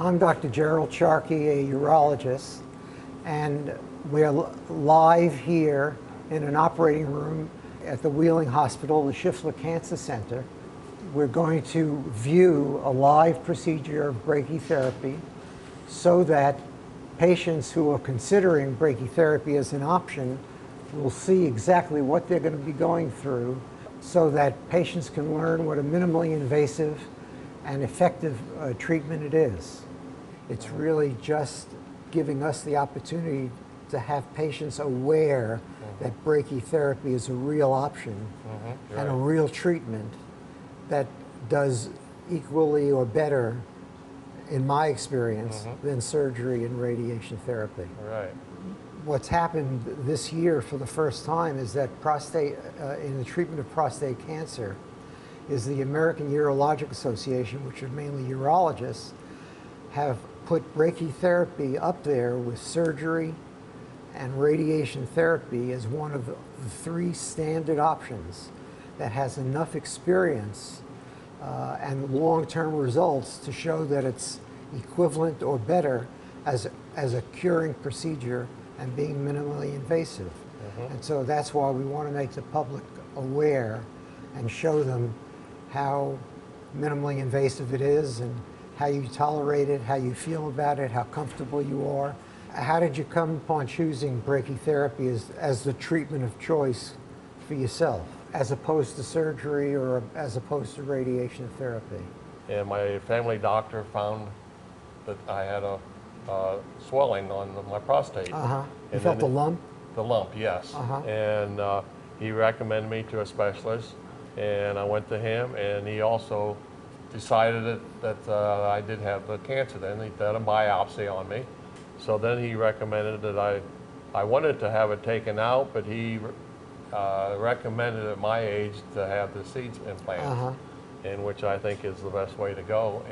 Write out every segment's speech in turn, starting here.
I'm Dr. Gerald Sharkey, a urologist, and we're live here in an operating room at the Wheeling Hospital, the Schiffler Cancer Center. We're going to view a live procedure of brachytherapy so that patients who are considering brachytherapy as an option will see exactly what they're going to be going through, so that patients can learn what a minimally invasive and effective treatment it is. It's really just giving us the opportunity to have patients aware that brachytherapy is a real option and a real treatment that does equally or better, in my experience, than surgery and radiation therapy. Right. What's happened this year for the first time is that in the treatment of prostate cancer is the American Urologic Association, which are mainly urologists, have put brachytherapy up there with surgery and radiation therapy as one of the three standard options that has enough experience and long-term results to show that it's equivalent or better as a curing procedure and being minimally invasive. And so that's why we want to make the public aware and show them how minimally invasive it is and how you tolerate it, how you feel about it, how comfortable you are. How did you come upon choosing brachytherapy as the treatment of choice for yourself, as opposed to surgery or as opposed to radiation therapy? And my family doctor found that I had a swelling on my prostate. You felt the lump? The lump, yes. And he recommended me to a specialist, and I went to him, and he also decided that I did have the cancer then. He did a biopsy on me. So then he recommended that I wanted to have it taken out, but he recommended at my age to have the seeds implanted, in which I think is the best way to go.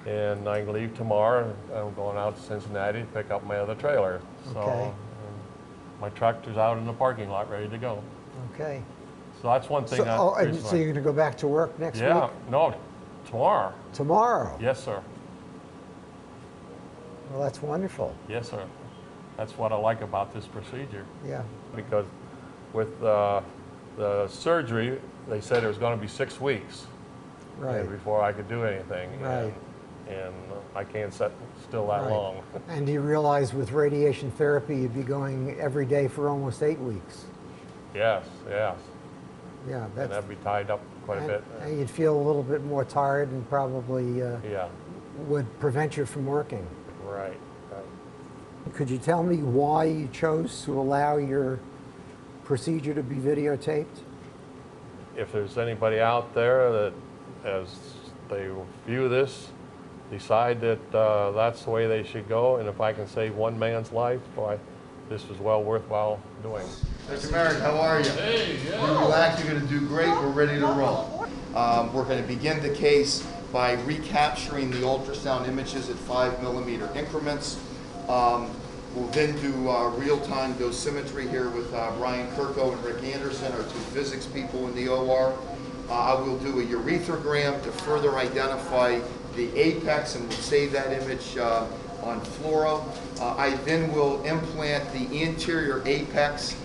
And I leave tomorrow. I'm going out to Cincinnati to pick up my other trailer. So my tractor's out in the parking lot ready to go. Okay. So that's one thing. So you're going to go back to work next week? Yeah, no, tomorrow. Tomorrow? Yes, sir. Well, that's wonderful. Yes, sir. That's what I like about this procedure. Yeah. Because with the surgery, they said it was going to be 6 weeks before I could do anything. Right. And I can't sit still that long. And do you realize with radiation therapy, you'd be going every day for almost 8 weeks? Yes, yes. Yeah, and I'd be tied up quite a bit. And you'd feel a little bit more tired and probably would prevent you from working. Right. Could you tell me why you chose to allow your procedure to be videotaped? If there's anybody out there that, as they view this, decide that that's the way they should go, and if I can save one man's life, boy, this is well worthwhile doing. Dr. Merrick, how are you? Hey, yeah. You relax, you're going to do great, we're ready to roll. We're going to begin the case by recapturing the ultrasound images at 5mm increments. We'll then do real-time dosimetry here with Brian Kirko and Rick Anderson, our two physics people in the OR. I will do a urethrogram to further identify the apex, and we'll save that image on fluoro. I then will implant the anterior apex.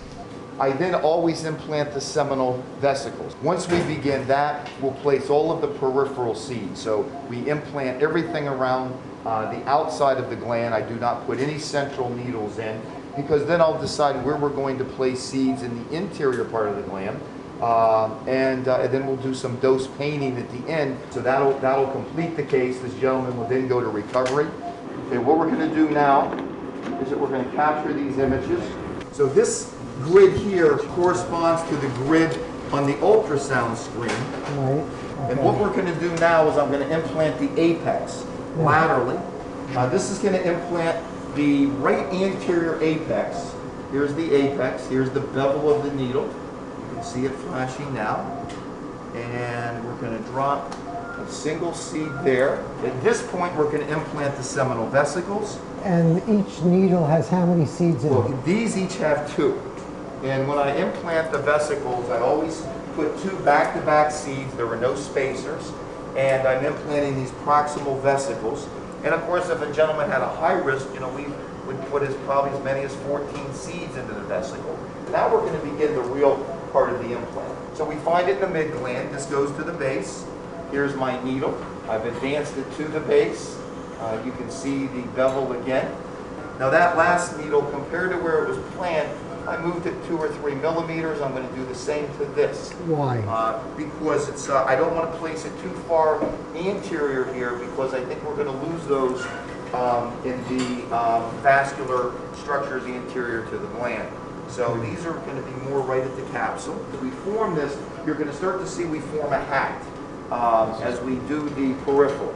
I then always implant the seminal vesicles. Once we begin that, we'll place all of the peripheral seeds. So we implant everything around the outside of the gland. I do not put any central needles in, because then I'll decide where we're going to place seeds in the interior part of the gland. And then we'll do some dose painting at the end. So that'll complete the case. This gentleman will then go to recovery. Okay, what we're going to do now is that we're going to capture these images. So this grid here corresponds to the grid on the ultrasound screen. Right. Okay. And what we're going to do now is I'm going to implant the apex laterally. This is going to implant the right anterior apex. Here's the apex. Here's the bevel of the needle. You can see it flashing now. And we're going to drop a single seed there. At this point, we're going to implant the seminal vesicles. And each needle has how many seeds in it? These each have 2. And when I implant the vesicles, I always put 2 back-to-back seeds. There were no spacers. And I'm implanting these proximal vesicles. And of course, if a gentleman had a high risk, you know, we would put probably as many as 14 seeds into the vesicle. Now we're going to begin the real part of the implant. So we find it in the mid-gland. This goes to the base. Here's my needle. I've advanced it to the base. You can see the bevel again. Now that last needle, compared to where it was planned, I moved it 2 or 3 millimeters. I'm going to do the same to this. Why? Because it's, I don't want to place it too far anterior here, because I think we're going to lose those in the vascular structures anterior to the gland. So these are going to be more right at the capsule. As we form this, you're going to start to see we form a hat as we do the peripheral.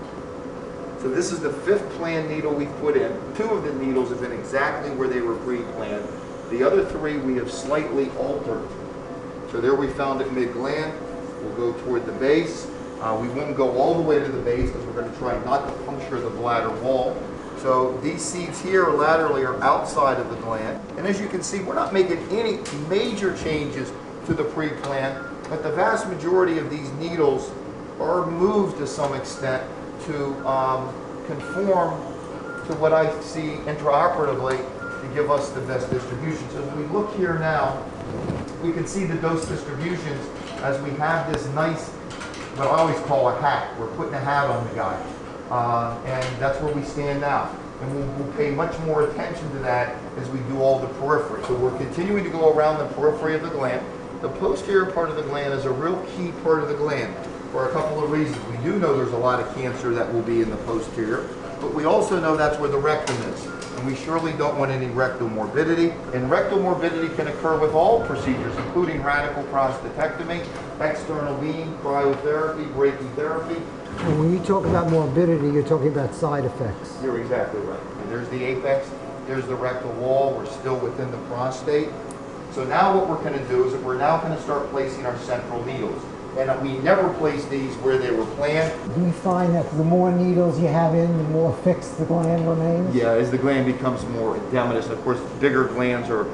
So this is the 5th planned needle we put in. 2 of the needles have been exactly where they were pre-planned. The other 3 we have slightly altered. So there we found it mid-gland. We'll go toward the base. We won't go all the way to the base because we're going to try not to puncture the bladder wall. So these seeds here laterally are outside of the gland. And as you can see, we're not making any major changes to the pre-plan, but the vast majority of these needles are moved to some extent to conform to what I see intraoperatively to give us the best distribution. So as we look here now, we can see the dose distributions as we have this nice, what I always call a hat. We're putting a hat on the guy. And that's where we stand now. And we'll pay much more attention to that as we do all the periphery. So we're continuing to go around the periphery of the gland. The posterior part of the gland is a real key part of the gland for a couple of reasons. We do know there's a lot of cancer that will be in the posterior, but we also know that's where the rectum is. And we surely don't want any rectal morbidity. And rectal morbidity can occur with all procedures, including radical prostatectomy, external beam, cryotherapy, brachytherapy. And when you talk about morbidity, you're talking about side effects. You're exactly right. And there's the apex, there's the rectal wall, we're still within the prostate. So now what we're going to do is that we're now going to start placing our central needles. And we never place these where they were planned. Do you find that the more needles you have in, the more fixed the gland remains? Yeah, as the gland becomes more edematous, of course, bigger glands are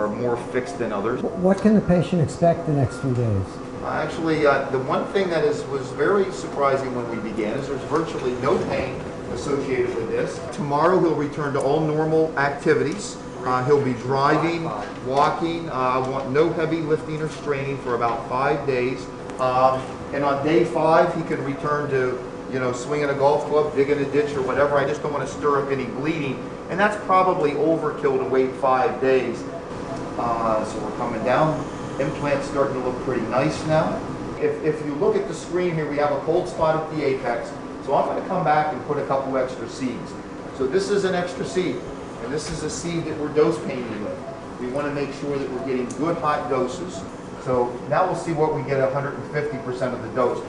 more fixed than others. What can the patient expect the next few days? Actually, the one thing that was very surprising when we began is there's virtually no pain associated with this. Tomorrow he'll return to all normal activities. He'll be driving, walking. I want no heavy lifting or straining for about 5 days. And on day 5, he can return to, you know, swinging a golf club, digging a ditch or whatever. I just don't want to stir up any bleeding. And that's probably overkill to wait 5 days. So we're coming down. Implant's starting to look pretty nice now. If you look at the screen here, we have a cold spot at the apex. So I'm going to come back and put a couple extra seeds. So this is an extra seed. And this is a seed that we're dose painting with. We want to make sure that we're getting good hot doses. So now we'll see what we get at 150% of the dose.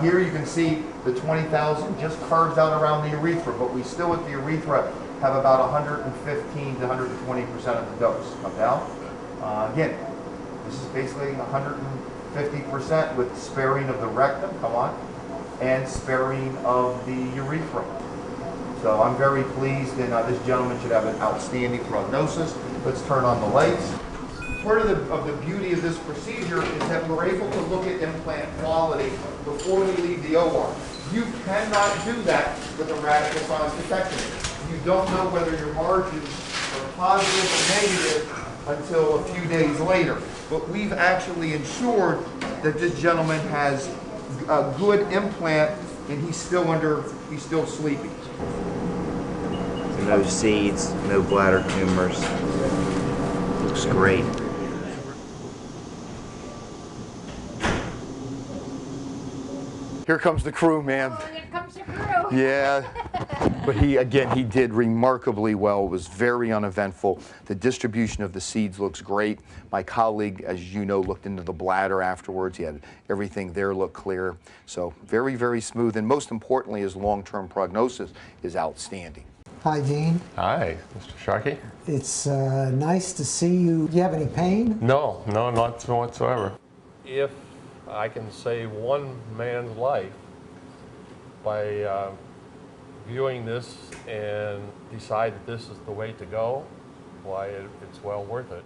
Here you can see the 20,000 just carves out around the urethra, but we still at the urethra have about 115 to 120% of the dose. Come down. Again, this is basically 150% with sparing of the rectum, come on, and sparing of the urethra. So I'm very pleased, and this gentleman should have an outstanding prognosis. Let's turn on the lights. Part of the beauty of this procedure is that we're able to look at implant quality before we leave the OR. You cannot do that with a radical prostatectomy. You don't know whether your margins are positive or negative until a few days later. But we've actually ensured that this gentleman has a good implant and he's still sleeping. No seeds, no bladder tumors. Looks great. Here comes the crew, man. Oh, here comes the crew. Yeah. But he did remarkably well. It was very uneventful. The distribution of the seeds looks great. My colleague, as you know, looked into the bladder afterwards. He had everything there look clear. So very, very smooth. And most importantly, his long-term prognosis is outstanding. Hi, Dean. Hi, Mr. Sharkey. It's nice to see you. Do you have any pain? No, not whatsoever. If I can save one man's life by viewing this and decide that this is the way to go, why, it's well worth it.